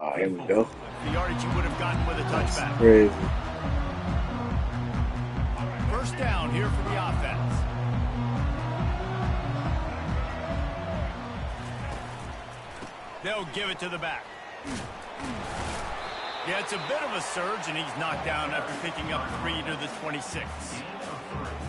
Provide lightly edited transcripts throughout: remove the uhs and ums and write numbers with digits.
Oh, here we go. The yardage you would have gotten with a That's touchback. crazy. First down here for the offense. They'll give it to the back. Yeah, it's a bit of a surge, and he's knocked down after picking up 3 to the 26.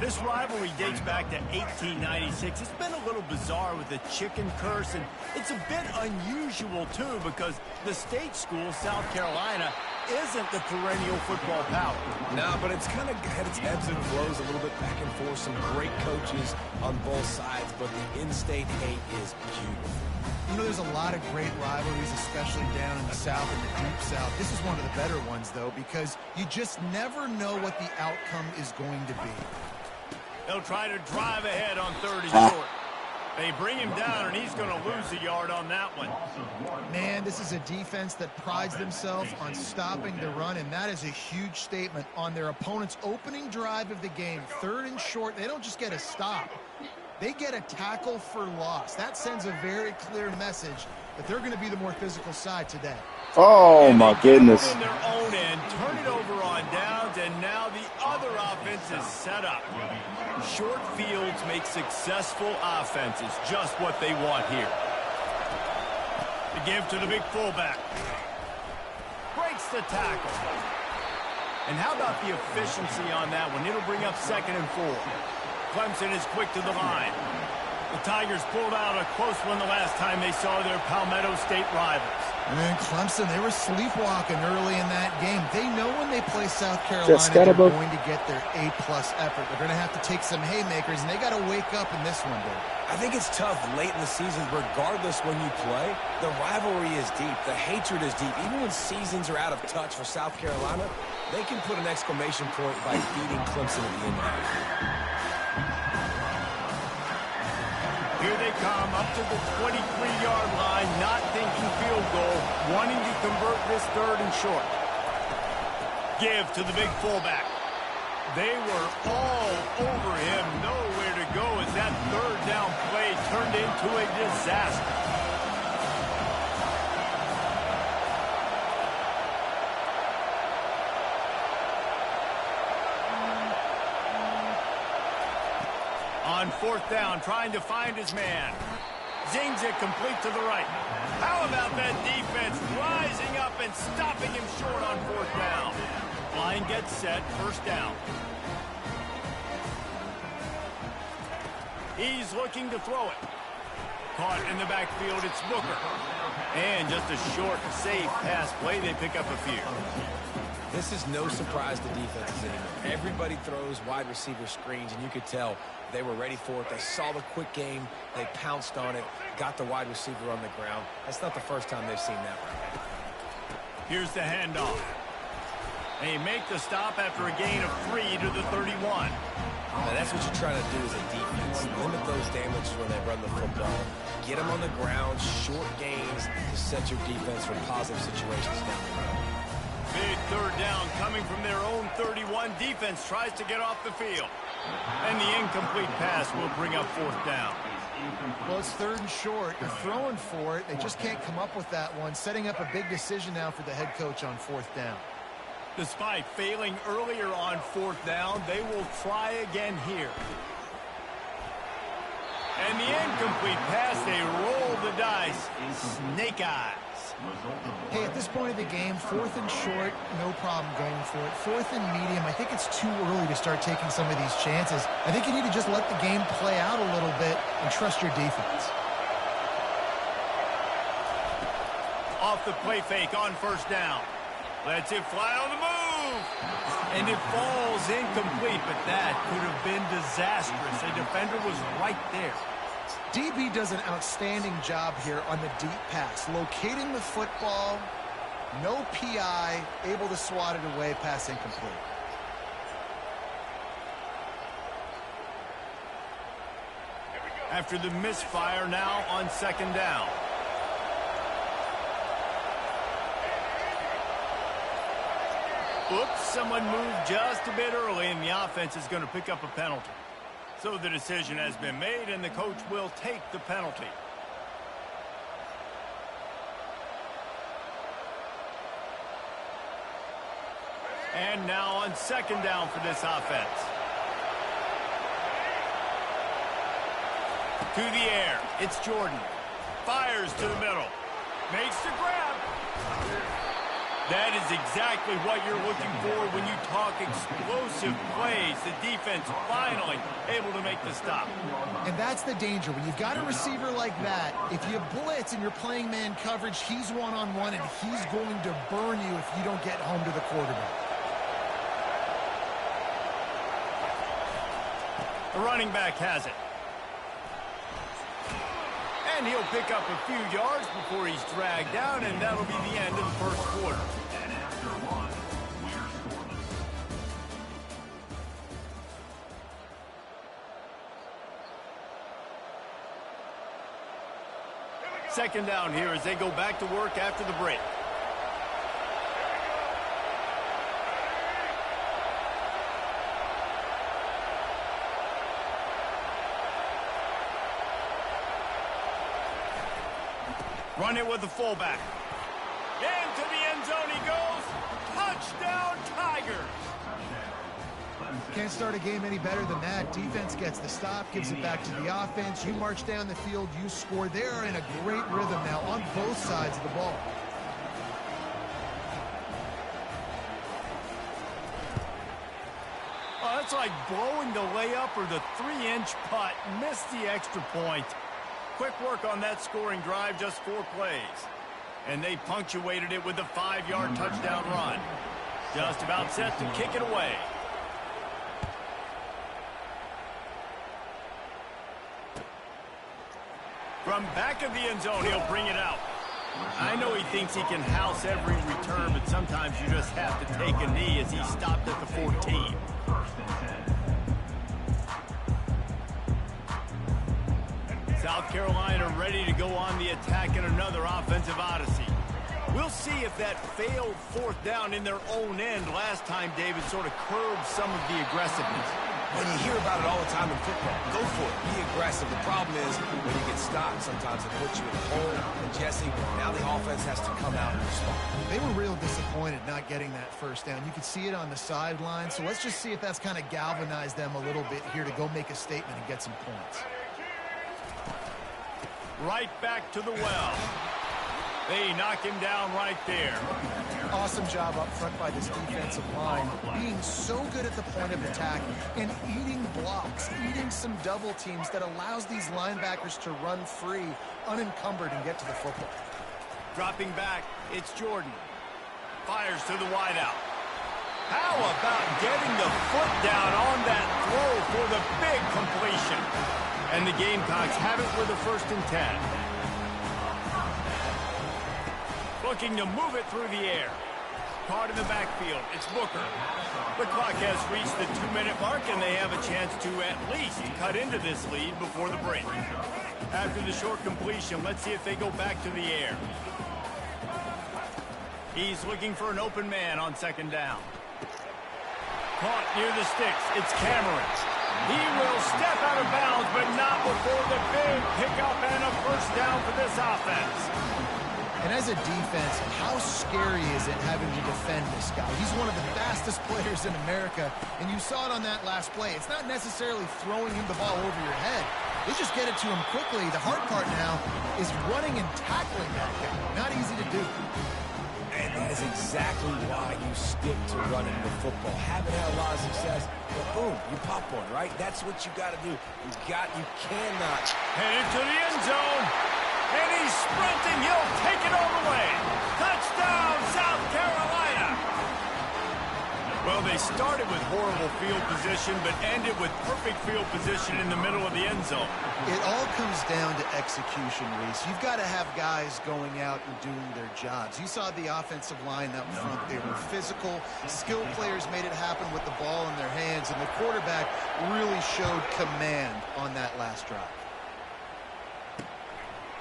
This rivalry dates back to 1896. It's been a little bizarre with the chicken curse, and it's a bit unusual, too, because the state school, South Carolina, isn't the perennial football power. No, but it's kind of had its ebbs and flows a little bit back and forth. Some great coaches on both sides, but the in-state hate is beautiful. You know, there's a lot of great rivalries, especially down in the South and the Deep South. This is one of the better ones, though, because you just never know what the outcome is going to be. They'll try to drive ahead on 3rd and short. They bring him down, and he's going to lose a yard on that one. Man, this is a defense that prides themselves on stopping the run, and that is a huge statement on their opponent's opening drive of the game. 3rd and short, they don't just get a stop. They get a tackle for loss. That sends a very clear message that they're going to be the more physical side today. Oh, my goodness. In their own end, turn it over on downs, and now the other offense is set up. Short fields make successful offenses just what they want here. The give to the big fullback. Breaks the tackle. And how about the efficiency on that one? It'll bring up 2nd and 4. Clemson is quick to the line. The Tigers pulled out a close one the last time they saw their Palmetto State rivals. And Clemson, they were sleepwalking early in that game. They know when they play South Carolina, they're going to get their A-plus effort. They're going to have to take some haymakers, and they got to wake up in this one, Dave. I think it's tough late in the season, regardless when you play. The rivalry is deep. The hatred is deep. Even when seasons are out of touch for South Carolina, they can put an exclamation point by beating Clemson at the end of the year. Here they come up to the 23-yard line, not thinking field goal, wanting to convert this 3rd and short. Give to the big fullback. They were all over him, nowhere to go as that 3rd down play turned into a disaster. On 4th down, trying to find his man. Zings it complete to the right. How about that defense rising up and stopping him short on 4th down? Line gets set, 1st down. He's looking to throw it. Caught in the backfield, it's Booker. And just a short, safe pass play, they pick up a few. This is no surprise to defenses anymore. Everybody throws wide receiver screens, and you could tell they were ready for it. They saw the quick game. They pounced on it, got the wide receiver on the ground. That's not the first time they've seen that. Here's the handoff. They make the stop after a gain of 3 to the 31. Now that's what you're trying to do as a defense. Limit those damages when they run the football. Get them on the ground, short gains to set your defense for positive situations down the road. Big 3rd down coming from their own 31. Defense tries to get off the field. And the incomplete pass will bring up 4th down. Well, it's 3rd and short. They're throwing for it. They just can't come up with that one. Setting up a big decision now for the head coach on 4th down. Despite failing earlier on 4th down, they will try again here. And the incomplete pass, they roll the dice. Snake eyes. Hey, at this point of the game, 4th and short, no problem going for it. 4th and medium, I think it's too early to start taking some of these chances. I think you need to just let the game play out a little bit and trust your defense. Off the play fake on 1st down. Lets it fly on the move. And it falls incomplete, but that could have been disastrous. The defender was right there. DB does an outstanding job here on the deep pass. Locating the football, no PI, able to swat it away, pass incomplete. After the misfire, now on 2nd down. Oops, someone moved just a bit early, and the offense is going to pick up a penalty. So the decision has been made, and the coach will take the penalty. And now on second down for this offense. To the air. It's Jordan. Fires to the middle. Makes the grab. That is exactly what you're looking for when you talk explosive plays. The defense finally able to make the stop. And that's the danger. When you've got a receiver like that, if you blitz and you're playing man coverage, he's one-on-one, and he's going to burn you if you don't get home to the quarterback. The running back has it. And he'll pick up a few yards before he's dragged down, and that'll be the end of the first quarter. Second down here as they go back to work after the break. Run it with the fullback. Into the end zone he goes. Touchdown, Tigers. Can't start a game any better than that. Defense gets the stop, gives it back to the offense. You march down the field, you score. They're in a great rhythm now on both sides of the ball. Oh, that's like blowing the layup or the 3-inch putt. Missed the extra point. Quick work on that scoring drive, just 4 plays. And they punctuated it with a 5-yard touchdown run. Just about set to kick it away. From back of the end zone, he'll bring it out. I know he thinks he can house every return, but sometimes you just have to take a knee as he stopped at the 14. South Carolina ready to go on the attack in another offensive odyssey. We'll see if that failed 4th down in their own end last time, David, sort of curbed some of the aggressiveness. When you hear about it all the time in football, go for it. Be aggressive. The problem is when you get stopped, sometimes it puts you in a hole. And Jesse, now the offense has to come out and respond. They were real disappointed not getting that first down. You could see it on the sideline. So let's just see if that's kind of galvanized them a little bit here to go make a statement and get some points. Right back to the well. They knock him down right there. Awesome job up front by this defensive line, being so good at the point of attack and eating blocks, eating some double teams that allows these linebackers to run free, unencumbered, and get to the football. Dropping back, it's Jordan. Fires to the wideout. How about getting the foot down on that throw for the big completion? And the Gamecocks have it with a 1st and 10. Looking to move it through the air. Caught in the backfield. It's Booker. The clock has reached the 2-minute mark, and they have a chance to at least cut into this lead before the break. After the short completion, let's see if they go back to the air. He's looking for an open man on 2nd down. Caught near the sticks. It's Cameron. He will step out of bounds, but not before the big pickup and a 1st down for this offense. And as a defense, how scary is it having to defend this guy? He's one of the fastest players in America, and you saw it on that last play. It's not necessarily throwing him the ball over your head. They just get it to him quickly. The hard part now is running and tackling that guy. Not easy to do. And that is exactly why you stick to running the football. Haven't had a lot of success, but boom, you pop one, right? That's what you got to do. You cannot. Headed to the end zone. And he's sprinting. He'll take it all the way. Touchdown, South Carolina. Well, they started with horrible field position, but ended with perfect field position in the middle of the end zone. It all comes down to execution, Reese. You've got to have guys going out and doing their jobs. You saw the offensive line up front. They were physical. Skilled players made it happen with the ball in their hands, and the quarterback really showed command on that last drive.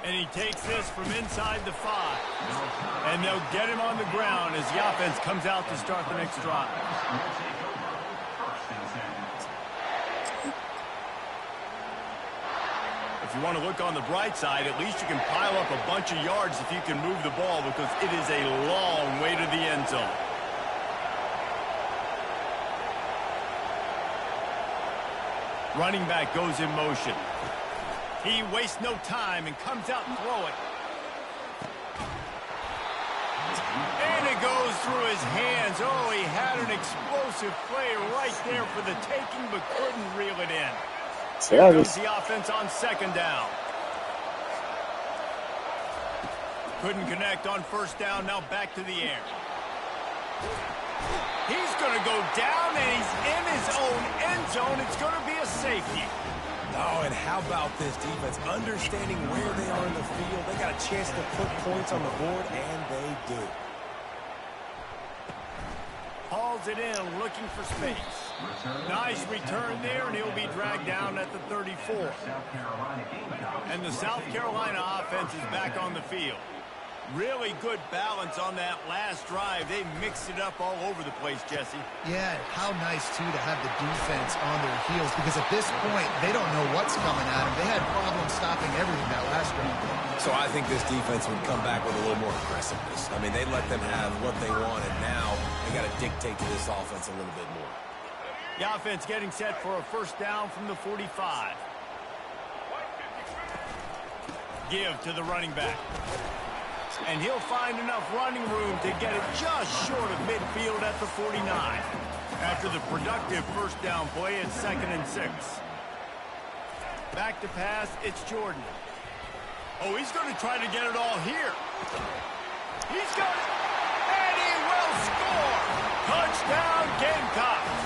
And he takes this from inside the 5. And they'll get him on the ground as the offense comes out to start the next drive. If you want to look on the bright side, at least you can pile up a bunch of yards if you can move the ball, because it is a long way to the end zone. Running back goes in motion. He wastes no time and comes out and throw it. And it goes through his hands. Oh, he had an explosive play right there for the taking, but couldn't reel it in. Here comes the offense on second down. Couldn't connect on first down. Now back to the air. He's going to go down, and he's in his own end zone. It's going to be a safety. Oh, and how about this defense? Understanding where they are in the field. They got a chance to put points on the board, and they do. Hauls it in, looking for space. Nice return there, and he'll be dragged down at the 34. And the South Carolina offense is back on the field. Really good balance on that last drive. They mixed it up all over the place, Jesse. Yeah, and how nice, too, to have the defense on their heels, because at this point, they don't know what's coming at them. They had problems stopping everything that last drive. So I think this defense would come back with a little more aggressiveness. I mean, they let them have what they want, and now they got to dictate to this offense a little bit more. The offense getting set for a first down from the 45. Give to the running back. And he'll find enough running room to get it just short of midfield at the 49. After the productive first down play, it's 2nd and 6. Back to pass, it's Jordan. Oh, he's going to try to get it all here. He's got it, and he will score. Touchdown, Gamecocks.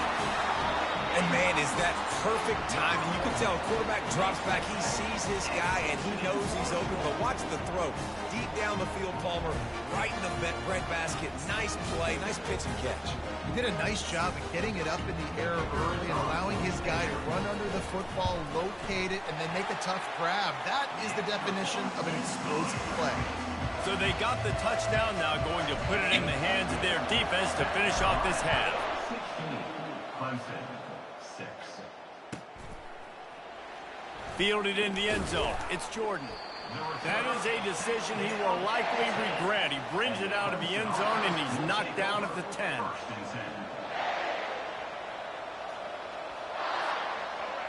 And, man, is that perfect timing. You can tell quarterback drops back. He sees his guy, and he knows he's open. But watch the throw. Deep down the field, Palmer, right in the breadbasket. Nice play, nice pitch and catch. He did a nice job of getting it up in the air early and allowing his guy to run under the football, locate it, and then make a tough grab. That is the definition of an explosive play. So they got the touchdown, now going to put it in the hands of their defense to finish off this half. 16, Clemson. Fielded in the end zone. It's Jordan. That is a decision he will likely regret. He brings it out of the end zone, and he's knocked down at the 10.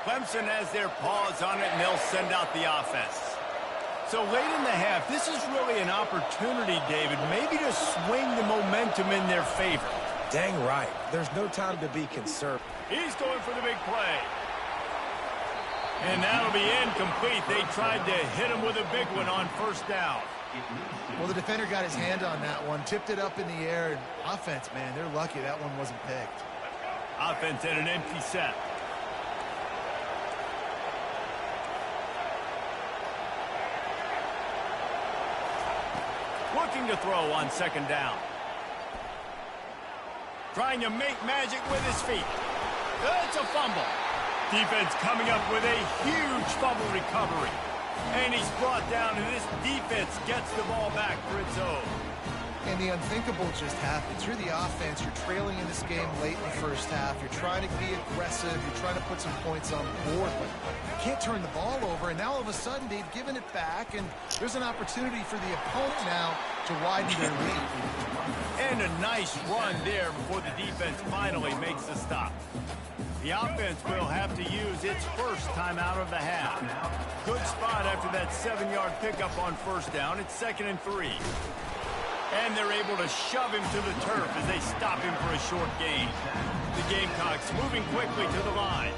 Clemson has their paws on it, and they'll send out the offense. So late in the half, this is really an opportunity, David, maybe to swing the momentum in their favor. Dang right. There's no time to be concerned. He's going for the big play. And that'll be incomplete. They tried to hit him with a big one on first down. Well, the defender got his hand on that one, tipped it up in the air, and offense, man, they're lucky that one wasn't picked. Offense at an empty set. Looking to throw on second down. Trying to make magic with his feet. It's a fumble. Defense coming up with a huge fumble recovery. And he's brought down, and this defense gets the ball back for its own. And the unthinkable just happens. You're the offense. You're trailing in this game late in the first half. You're trying to be aggressive. You're trying to put some points on the board, but you can't turn the ball over. And now all of a sudden, they've given it back, and there's an opportunity for the opponent now to widen their lead. And a nice run there before the defense finally makes the stop. The offense will have to use its first timeout of the half. Good spot after that 7-yard pickup on first down. It's 2nd and 3. And they're able to shove him to the turf as they stop him for a short gain. The Gamecocks moving quickly to the line.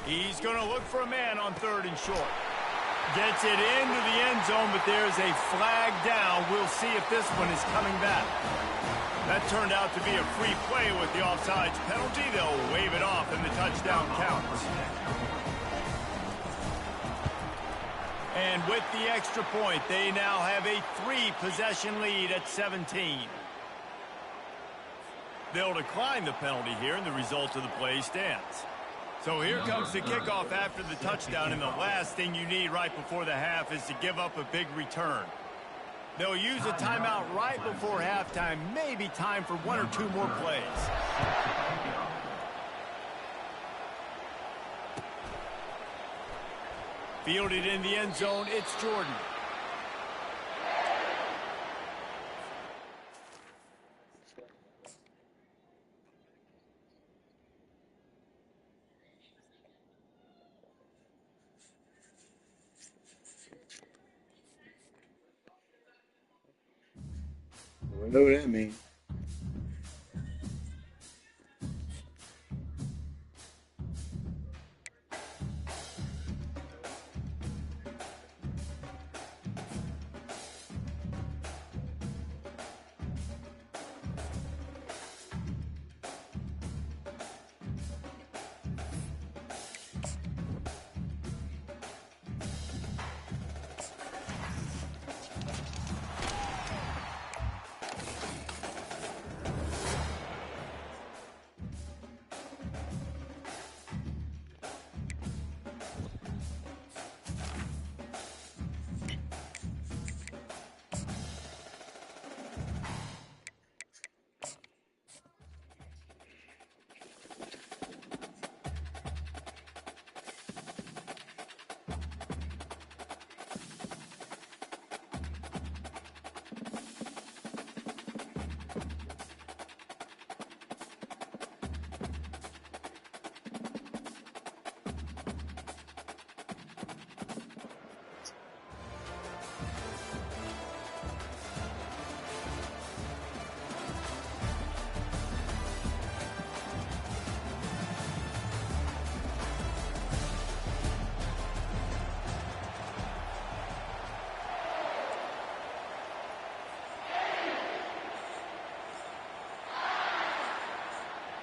He's going to look for a man on 3rd and short. Gets it into the end zone, but there's a flag down. We'll see if this one is coming back. That turned out to be a free play with the offsides penalty. They'll wave it off, and the touchdown counts. And with the extra point, they now have a 3-possession lead at 17. They'll decline the penalty here, and the result of the play stands. So here comes the kickoff after the touchdown, and the last thing you need right before the half is to give up a big return. They'll use a timeout right before halftime, maybe time for 1 or 2 more plays. Fielded in the end zone, it's Jordan. know what that means.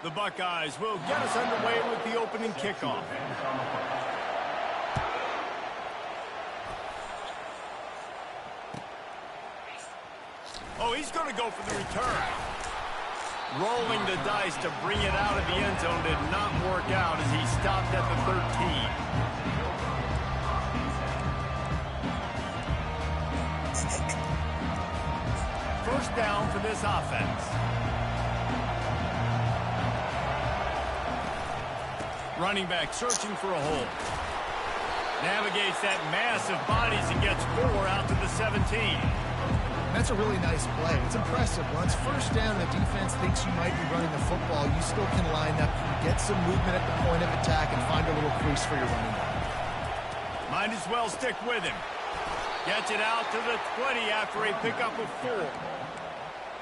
The Buckeyes will get us underway with the opening kickoff. Oh, he's going to go for the return. Rolling the dice to bring it out of the end zone did not work out as he stopped at the 13. First down for this offense. Running back searching for a hole. Navigates that mass of bodies and gets 4 out to the 17. That's a really nice play. It's impressive. Once first down, the defense thinks you might be running the football. You still can line up, get some movement at the point of attack, and find a little crease for your running back. Might as well stick with him. Gets it out to the 20 after a pickup of 4.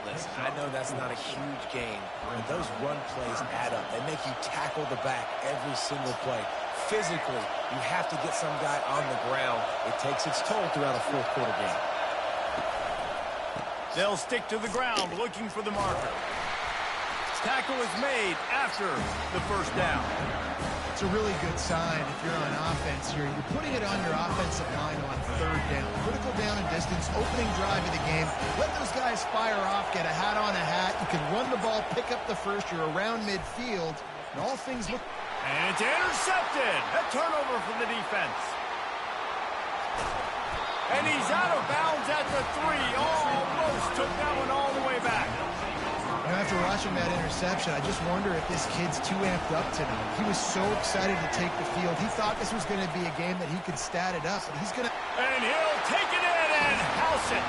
Listen, I know that's not a huge gain, but those run plays add up. They make you tackle the back every single play. Physically, you have to get some guy on the ground. It takes its toll throughout a fourth quarter game. They'll stick to the ground looking for the marker. Tackle is made after the first down. It's a really good sign if you're on offense here. You're putting it on your offensive line on third down. Critical down and distance, opening drive of the game. Let those guys fire off, get a hat on a hat. You can run the ball, pick up the first. You're around midfield, and all things look... And it's intercepted. A turnover for the defense. And he's out of bounds at the 3. Almost took that one all the way back. You know, after watching that interception, I just wonder if this kid's too amped up tonight. He was so excited to take the field. He thought this was going to be a game that he could stat it up, but he's going to... And he'll take it in and house it.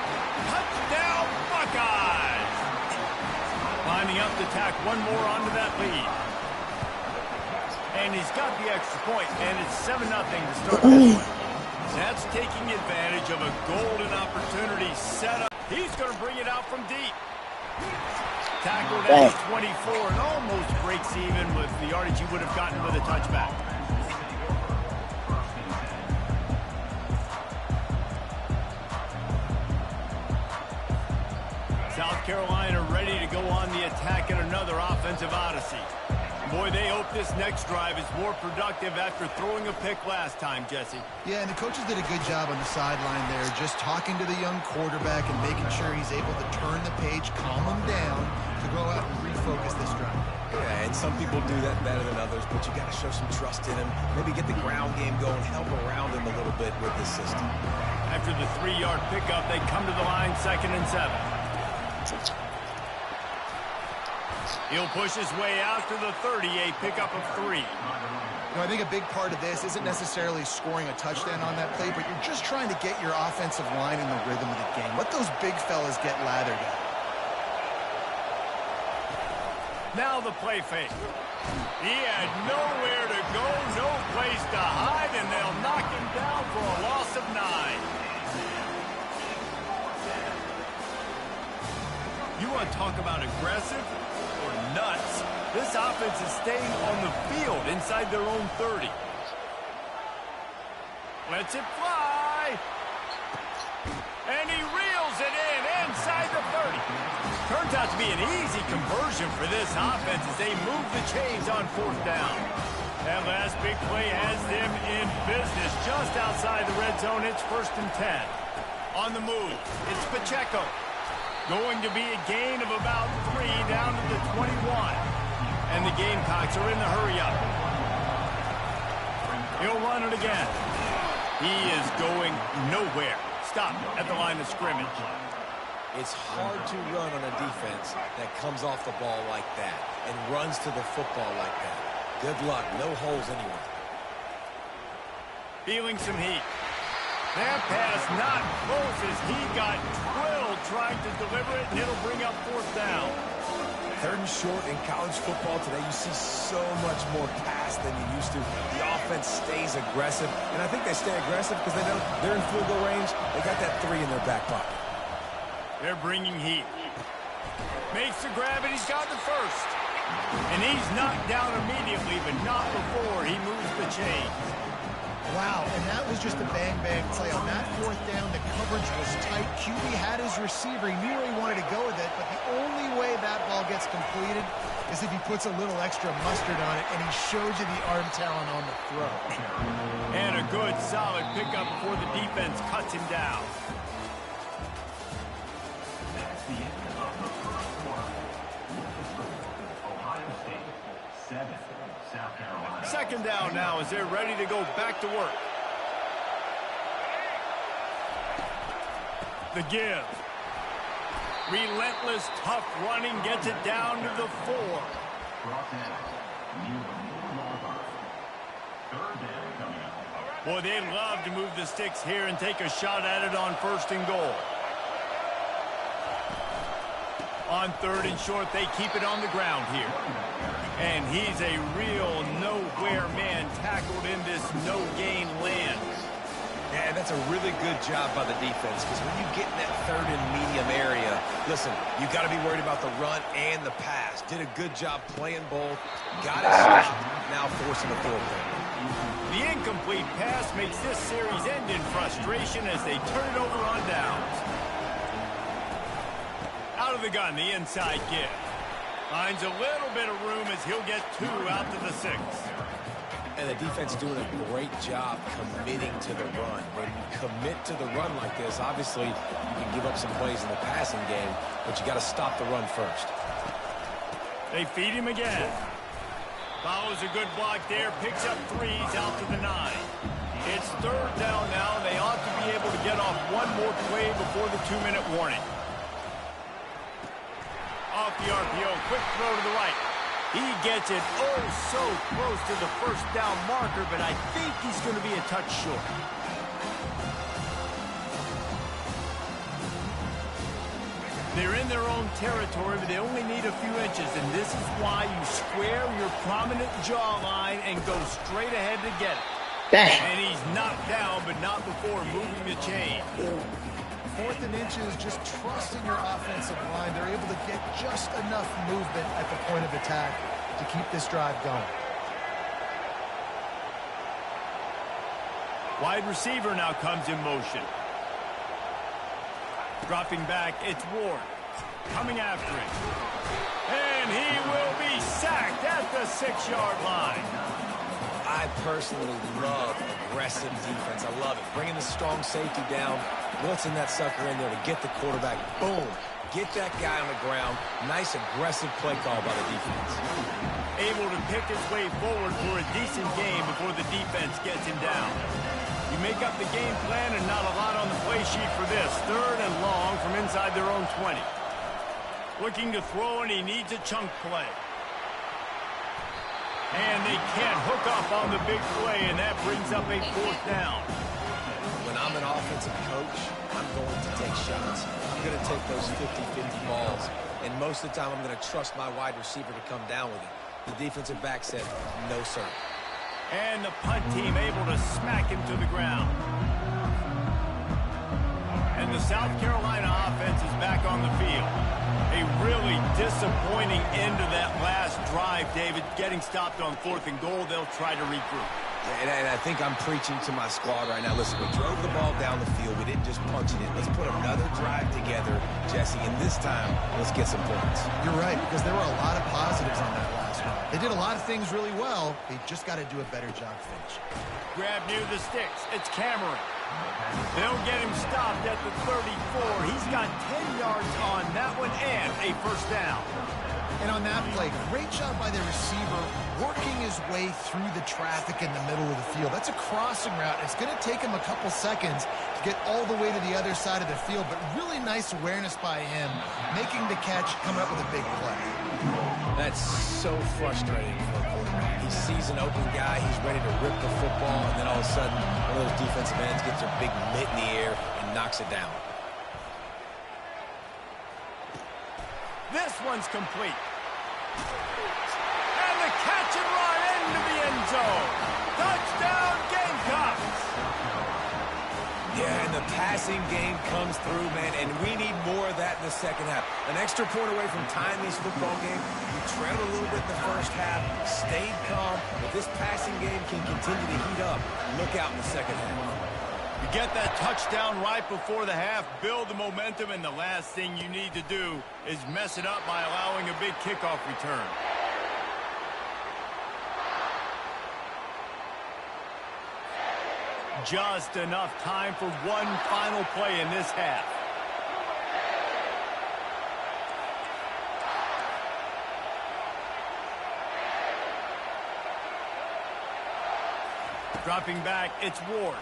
Touchdown, Buckeyes. Lining up to tack one more onto that lead. And he's got the extra point, and it's 7-0 to start this one. That's taking advantage of a golden opportunity set up. He's going to bring it out from deep. Tackled at 24 and almost breaks even with the yardage he would have gotten with a touchback. South Carolina ready to go on the attack in another offensive odyssey. Boy, they hope this next drive is more productive after throwing a pick last time, Jesse. Yeah, and the coaches did a good job on the sideline there, just talking to the young quarterback and making sure he's able to turn the page, calm him down, to go out and refocus this drive. Yeah, and some people do that better than others, but you got to show some trust in him. Maybe get the ground game going, help around him a little bit with this system. After the 3-yard pickup, they come to the line 2nd and 7. He'll push his way out to the 30, a pickup of 3. You know, I think a big part of this isn't necessarily scoring a touchdown on that play, but you're just trying to get your offensive line in the rhythm of the game. Let those big fellas get lathered up. Now the play fake. He had nowhere to go, no place to hide, and they'll knock him down for a loss of 9. You want to talk about aggressive or nuts? This offense is staying on the field inside their own 30. Lets it fly. And he reels it in inside the 30. Turns out to be an easy conversion for this offense as they move the chains on 4th down. That last big play has them in business just outside the red zone. It's 1st and 10. On the move, it's Pacheco. Going to be a gain of about 3 down to the 21. And the Gamecocks are in the hurry-up. He'll run it again. He is going nowhere. Stop at the line of scrimmage. It's hard to run on a defense that comes off the ball like that and runs to the football like that. Good luck. No holes anywhere. Feeling some heat. That pass not close as he got drilled trying to deliver it, and it'll bring up 4th down. 3rd and short in college football today, you see so much more pass than you used to. The offense stays aggressive, and I think they stay aggressive because they know they're in field goal range. They got that 3 in their back pocket. They're bringing heat. Makes the grab, and he's got the first. And he's knocked down immediately, but not before he moves the chains. Wow, and that was just a bang-bang play. On that 4th down, the coverage was tight. QB had his receiver. He knew where he wanted to go with it, but the only way that ball gets completed is if he puts a little extra mustard on it, and he shows you the arm talent on the throw. And a good, solid pickup before the defense cuts him down. That's the end of the first quarter. Ohio State, 7, South Carolina. 2nd down now as they're ready to go back to work. The give. Relentless, tough running gets it down to the 4. Brought down. Third down coming up. Boy, they'd love to move the sticks here and take a shot at it on 1st and goal. On 3rd and short, they keep it on the ground here. And he's a real nowhere man tackled in this no-gain land. Yeah, that's a really good job by the defense because when you get in that 3rd and medium area, listen, you got to be worried about the run and the pass. Did a good job playing both. Got it stopped. Now forcing a 4-point. The incomplete pass makes this series end in frustration as they turn it over on downs. Out of the gun, the inside give. Finds a little bit of room as he'll get 2 out to the 6. And the defense doing a great job committing to the run. When you commit to the run like this, obviously you can give up some plays in the passing game, but you got to stop the run first. They feed him again. Follows a good block there, picks up 3s out to the 9. It's 3rd down now. They ought to be able to get off one more play before the 2-minute warning. Off the RPO, quick throw to the right. He gets it oh so close to the 1st down marker, but I think he's going to be a touch short. They're in their own territory, but they only need a few inches, and this is why you square your prominent jawline and go straight ahead to get it. Dang. And he's knocked down, but not before moving the chain. 4th and inches, just trusting your offensive line. They're able to get just enough movement at the point of attack to keep this drive going. Wide receiver now comes in motion. Dropping back, it's Ward. Coming after him. And he will be sacked at the 6-yard line. I personally love aggressive defense. I love it. Bringing the strong safety down, blitzing that sucker in there to get the quarterback. Boom. Get that guy on the ground. Nice aggressive play call by the defense. Able to pick his way forward for a decent game before the defense gets him down. You make up the game plan and not a lot on the play sheet for this. 3rd and long from inside their own 20. Looking to throw, and he needs a chunk play. And they can't hook up on the big play, and that brings up a 4th down. When I'm an offensive coach, I'm going to take shots. I'm going to take those 50-50 balls. And most of the time, I'm going to trust my wide receiver to come down with it. The defensive back said, no, sir. And the punt team able to smack him to the ground. And the South Carolina offense is back on the field. A really disappointing end to that last drive, David. Getting stopped on 4th and goal, they'll try to regroup. And I think I'm preaching to my squad right now. Listen, we drove the ball down the field. We didn't just punch it in. Let's put another drive together, Jesse, and this time, let's get some points. You're right, because there were a lot of positives on that last one. They did a lot of things really well. They just got to do a better job finishing. Grab near the sticks. It's Cameron. They'll get him stopped at the 34. He's got 10 yards on that one and a first down. And on that play, great job by the receiver working his way through the traffic in the middle of the field. That's a crossing route. It's going to take him a couple seconds to get all the way to the other side of the field, but really nice awareness by him, making the catch, coming up with a big play. That's so frustrating for a quarterback. He sees an open guy, he's ready to rip the football, and then all of a sudden, one of those defensive ends gets their big mitt in the air and knocks it down. This one's complete. And the catch and run into the end zone. Touchdown, Gamecocks. Yeah, and the passing game comes through, man, and we need more of that in the second half. An extra point away from tying this football game. We trailed a little bit in the first half, stayed calm, but this passing game can continue to heat up. Look out in the second half. You get that touchdown right before the half, build the momentum, and the last thing you need to do is mess it up by allowing a big kickoff return. Just enough time for one final play in this half. Dropping back, it's Ward.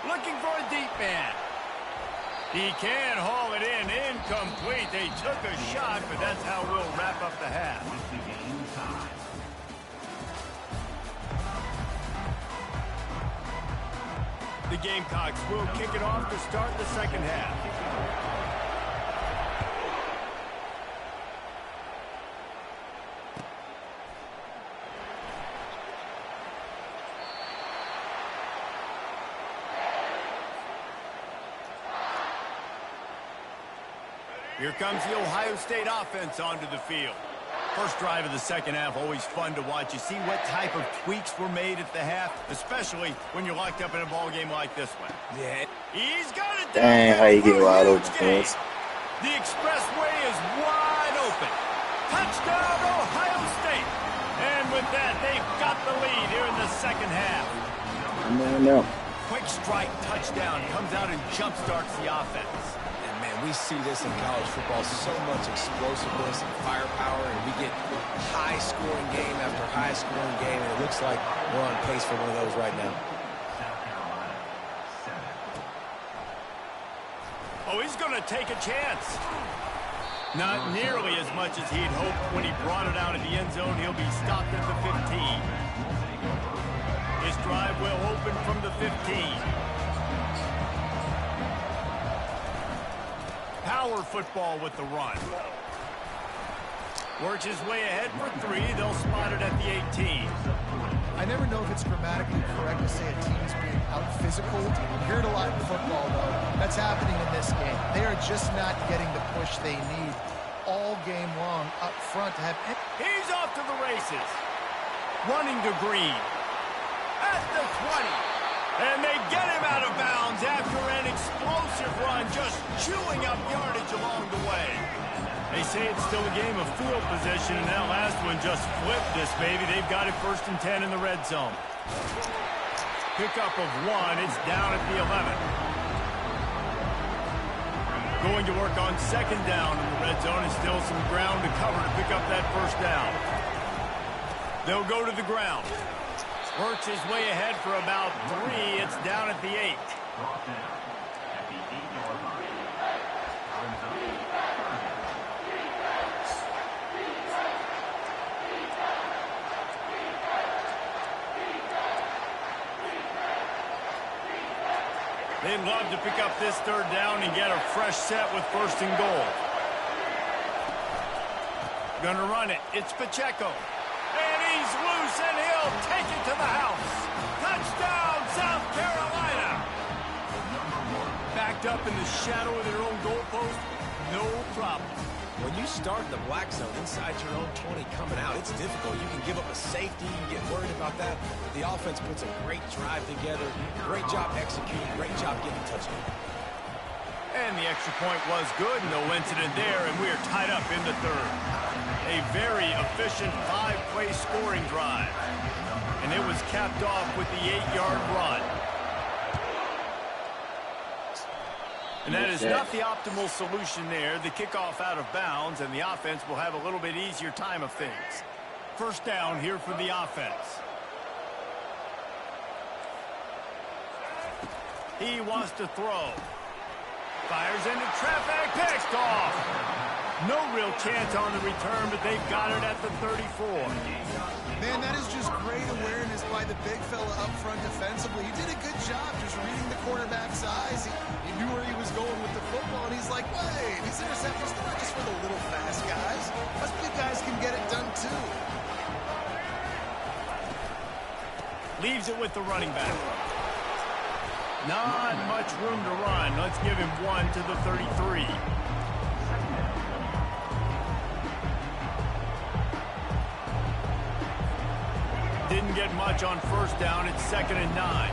Looking for a deep man. He can haul it in. Incomplete. They took a shot, but that's how we'll wrap up the half. The Gamecocks will kick it off to start the second half. Here comes the Ohio State offense onto the field. First drive of the second half, always fun to watch. You see what type of tweaks were made at the half, especially when you're locked up in a ball game like this one. Yeah. He's got it down. Dang, how you get wide open for game. this? The expressway is wide open. Touchdown, Ohio State. And with that, they've got the lead here in the second half. No. Quick strike touchdown comes out and jumpstarts the offense. We see this in college football, so much explosiveness and firepower, and we get high-scoring game after high-scoring game, and it looks like we're on pace for one of those right now. Oh, he's going to take a chance. Not nearly as much as he'd hoped when he brought it out of the end zone. He'll be stopped at the 15. His drive will open from the 15. Power football with the run. Works his way ahead for 3. They'll spot it at the 18. I never know if it's grammatically correct to say a team is being out-physical. You hear it a lot in football, though. That's happening in this game. They are just not getting the push they need all game long up front to have... He's off to the races. Running to Green. At the 20. And they get him out of bounds after an explosive run, just chewing up yardage along the way. They say it's still a game of field position, and that last one just flipped this, baby. They've got it 1st and 10 in the red zone. Pickup of 1. It's down at the 11. Going to work on 2nd down in the red zone, and still some ground to cover to pick up that 1st down. They'll go to the ground. Works his way ahead for about 3. It's down at the 8. They'd love to pick up this 3rd down and get a fresh set with 1st and goal. Gonna run it. It's Pacheco. And he's loose, and he'll take it to the house. Touchdown, South Carolina. Back tucked up in the shadow of their own goalpost, no problem. When you start in the black zone inside your own 20 coming out, it's difficult. You can give up a safety, you get worried about that. The offense puts a great drive together. Great job executing, great job getting touchdown. And the extra point was good, no incident there, and we are tied up in the third. A very efficient 5-play scoring drive. And it was capped off with the 8-yard run. And that is not the optimal solution there. The kickoff out of bounds, and the offense will have a little bit easier time of things. First down here for the offense. He wants to throw. Fires into traffic, picked off. No real chance on the return, but they've got it at the 34. Man, that is just great awareness by the big fella up front defensively. He did a good job just reading the quarterback's eyes. He knew where he was going with the football, and he's like, wait, these interceptions, they're not just for the little fast guys. Us big guys can get it done too. Leaves it with the running back. Not much room to run. Let's give him one to the 33. Didn't get much on first down. It's 2nd and 9.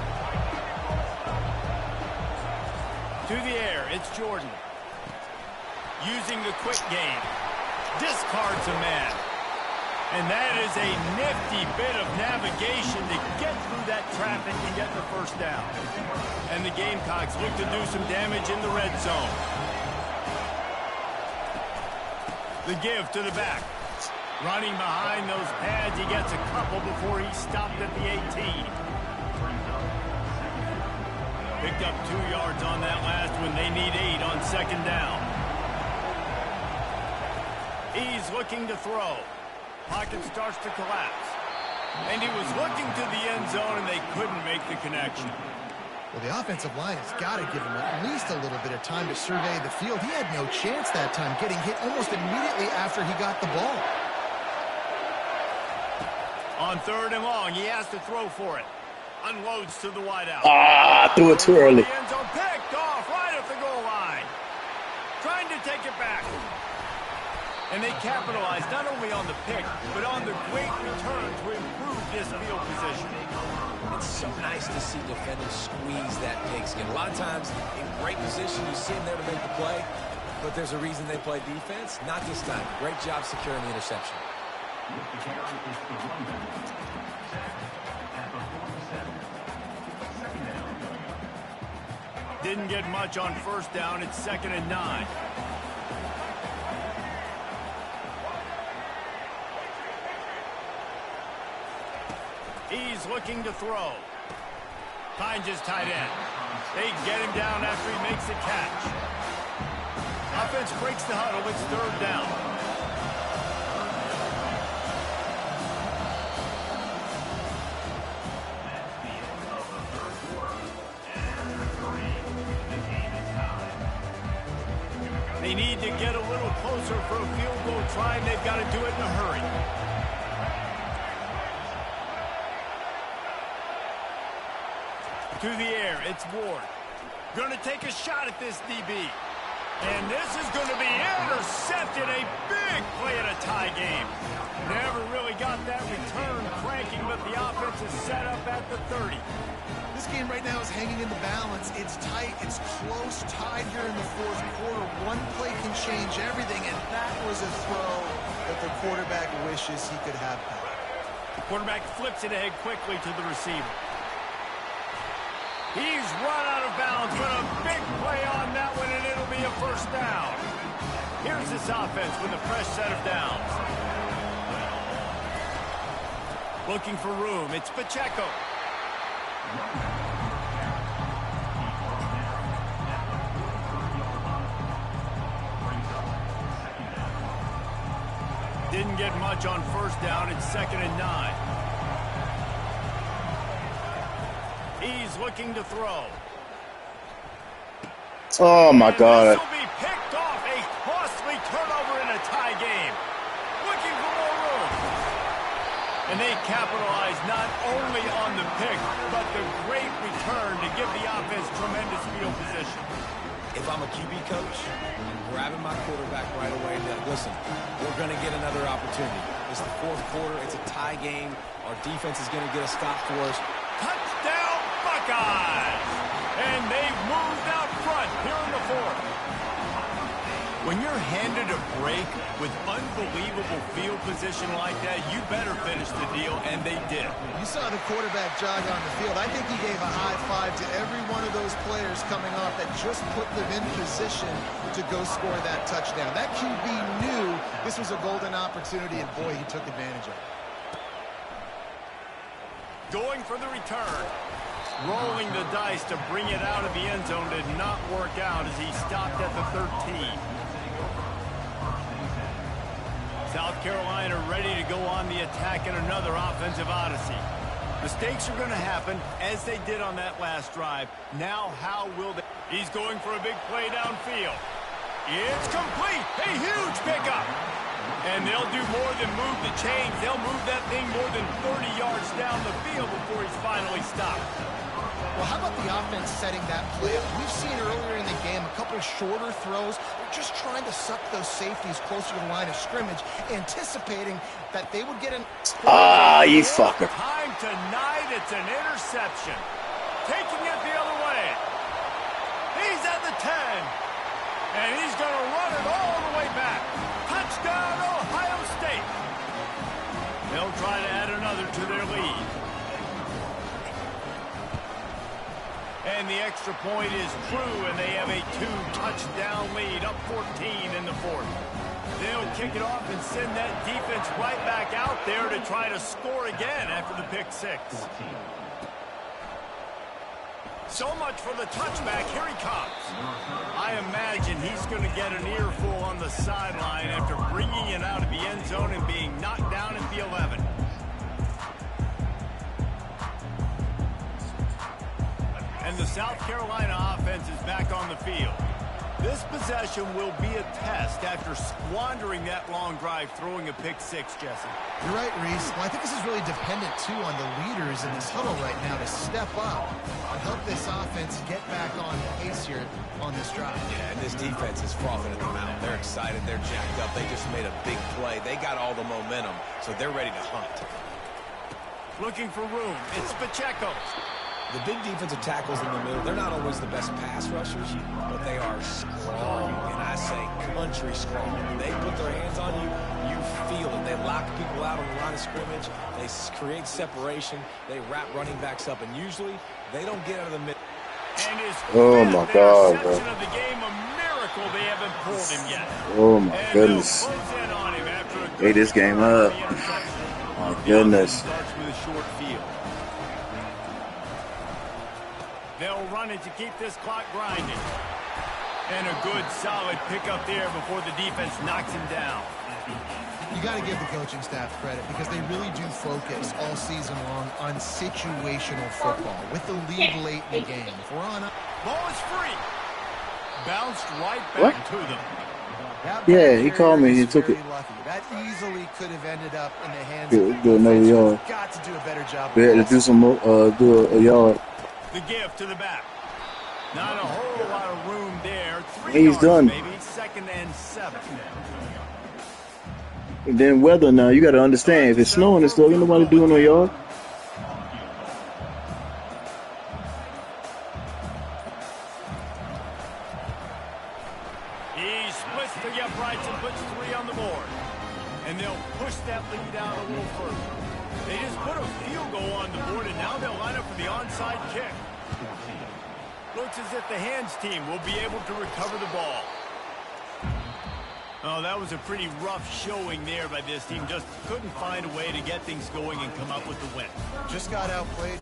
To the air, it's Jordan. Using the quick game. Discards a man. And that is a nifty bit of navigation to get through that traffic and get the first down. And the Gamecocks look to do some damage in the red zone. The give to the back. Running behind those pads, he gets a couple before he stopped at the 18. Picked up 2 yards on that last one. They need 8 on 2nd down. He's looking to throw. Pocket starts to collapse. And he was looking to the end zone, and they couldn't make the connection. Well, the offensive line has got to give him at least a little bit of time to survey the field. He had no chance that time, getting hit almost immediately after he got the ball. On 3rd and long, he has to throw for it. Unloads to the wideout. Ah, threw it too early. The end zone picked off right at the goal line. Trying to take it back. And they capitalized not only on the pick, but on the great return to improve this field position. It's so nice to see defenders squeeze that pigskin. A lot of times, in great position, you see them there to make the play, but there's a reason they play defense. Not this time. Great job securing the interception. With the carry is the running back. At the 47. 2nd down. Didn't get much on first down. It's 2nd and 9. He's looking to throw. Finds his tight end. They get him down after he makes a catch. Offense breaks the huddle. It's 3rd down. That's the end of the 3rd quarter. And after 3, the game is tied. They need to get a little closer for a field goal try, and they've got to do it in a hurry. To the air, it's Ward. Going to take a shot at this DB. And this is going to be intercepted. A big play in a tie game. Never really got that return cranking, but the offense is set up at the 30. This game right now is hanging in the balance. It's tight. It's close, tied here in the 4th quarter. One play can change everything, and that was a throw that the quarterback wishes he could have back. The quarterback flips it ahead quickly to the receiver. He's run out of bounds, but a big play on that one, and it'll be a first down. Here's this offense with a fresh set of downs. Looking for room. It's Pacheco. Didn't get much on first down. It's 2nd and 9. He's looking to throw. Oh, my God. This will be picked off. A costly turnover in a tie game. Looking for more room. And they capitalize not only on the pick, but the great return to give the offense tremendous field position. If I'm a QB coach, I'm grabbing my quarterback right away and be like, listen, we're going to get another opportunity. It's the fourth quarter. It's a tie game. Our defense is going to get a stop for us. Touchdown, Buckeyes! And they've moved out front here in the fourth. When you're handed a break with unbelievable field position like that, you better finish the deal, and they did. You saw the quarterback jog on the field. I think he gave a high five to every one of those players coming off that just put them in position to go score that touchdown. That QB knew this was a golden opportunity, and boy, he took advantage of it. Going for the return. Rolling the dice to bring it out of the end zone did not work out as he stopped at the 13. South Carolina ready to go on the attack in another offensive odyssey. Mistakes are going to happen as they did on that last drive. Now how will they? He's going for a big play downfield. It's complete. A huge pickup. And they'll do more than move the chains. They'll move that thing more than 30 yards down the field before he's finally stopped. Well, how about the offense setting that play up? We've seen earlier in the game a couple of shorter throws. They're just trying to suck those safeties closer to the line of scrimmage, anticipating that they would get an... Ah, you fucker. Time tonight, it's an interception. Taking it the other way. He's at the 10. And he's going to run it all the way back. Touchdown, Ohio State. They'll try to add another to their lead. And the extra point is true, and they have a 2-touchdown lead, up 14 in the fourth. They'll kick it off and send that defense right back out there to try to score again after the pick six. So much for the touchback. Here he comes. I imagine he's going to get an earful on the sideline after bringing it out of the end zone and being knocked down at the 11. And the South Carolina offense is back on the field. This possession will be a test after squandering that long drive, throwing a pick six, Jesse. You're right, Reese. Well, I think this is really dependent, too, on the leaders in this huddle right now to step up and help this offense get back on pace here on this drive. Yeah, and this defense is frothing at the mouth. They're excited. They're jacked up. They just made a big play. They got all the momentum, so they're ready to hunt. Looking for room. It's Pacheco. The big defensive tackles in the middle, they're not always the best pass rushers, but they are strong, and I say country strong. When they put their hands on you, you feel it. They lock people out on the line of scrimmage. They create separation. They wrap running backs up, and usually they don't get out of the middle. And his Oh, my God, bro. of the game, a miracle they haven't pulled him yet. Oh, my And goodness. they'll close in on him after a Ate this game up. My goodness. Starts with a short field. They'll run it to keep this clock grinding. And a good, solid pickup there before the defense knocks him down. You got to give the coaching staff credit because they really do focus all season long on situational football with the lead late in the game. If we're on Ball is free. Bounced right back What? to them. Yeah, he called me. He Is took it. very lucky. That easily could have ended up in the hands Do- of do another defense. yard. Got to do a better job. We had to do some more, do a yard. The give to the back. Not a whole lot of room there. 3 He's yards, done. maybe. 2nd and 7. And then weather now, you got to understand, if it's snowing and stuff, ain't nobody doing no yard. He splits the uprights and puts 3 on the board. And they'll push that lead out a little further. They just put a field goal on the board, and now they'll line up for the onside kick. Looks as if the hands team will be able to recover the ball. Oh, that was a pretty rough showing there by this team. Just couldn't find a way to get things going and come up with the win. Just got outplayed.